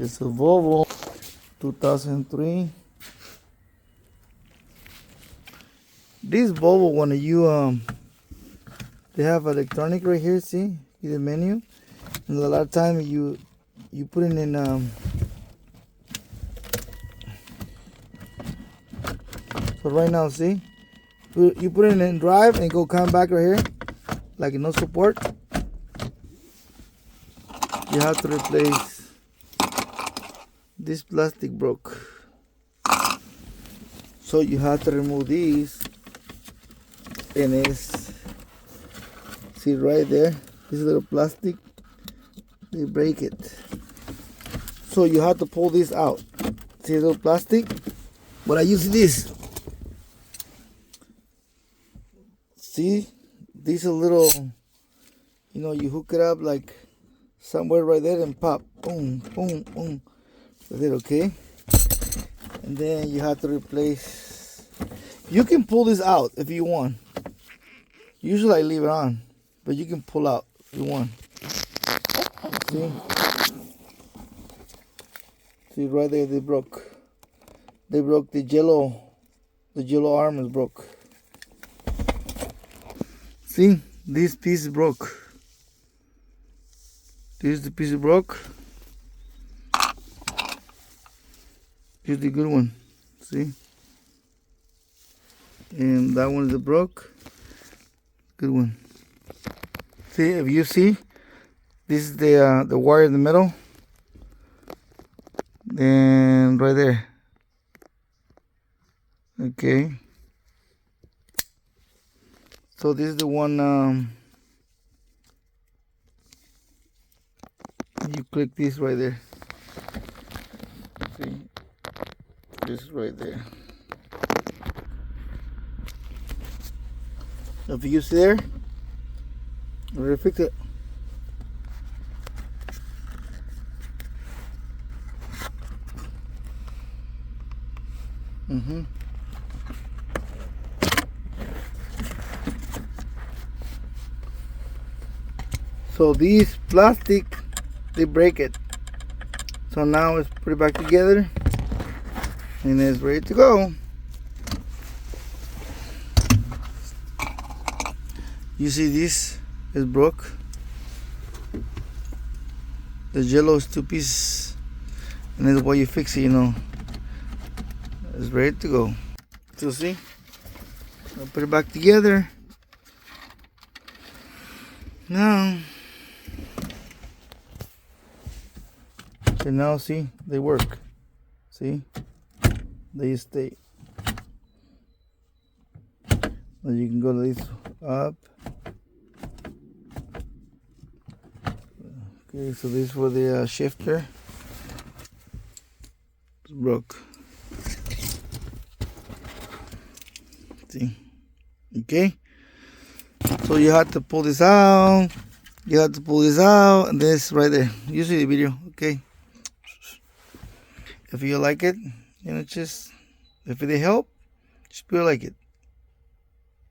It's a Volvo 2003. This Volvo, when you they have electronic right here. See the menu, and a lot of time you put it in so right now, see, you put it in drive and go come back right here, like no support. You have to replace this plastic broke, so you have to remove these, and it's, see right there, this little plastic, they break it, so you have to pull this out. See the little plastic, but I use this. See, these are little, you hook it up like somewhere right there and pop, boom, boom, boom, with it, okay? And then you have to replace. You can pull this out if you want. Usually I leave it on, but you can pull out if you want. See? See right there, they broke. They broke the yellow arm is broke. See, this piece broke. This is the piece broke. Here's the good one. See? And that one is the broke. Good one. See, if you see, this is the wire in the middle. Then right there. Okay. So this is the one. You click this right there. See, this right there. If you see there, we're gonna fix it. So these plastic, they break it. So now it's put it back together and it's ready to go. You see this is broke. The yellow is 2 pieces, and that's why you fix it, It's ready to go. So see, I'll put it back together. Now, and now see, they work. See, they stay. Now you can go this up. Okay, so this is for the shifter. It's broke. See, okay. So you have to pull this out. You have to pull this out, and this right there. You see the video, okay? If you like it, just if they help, just feel like it.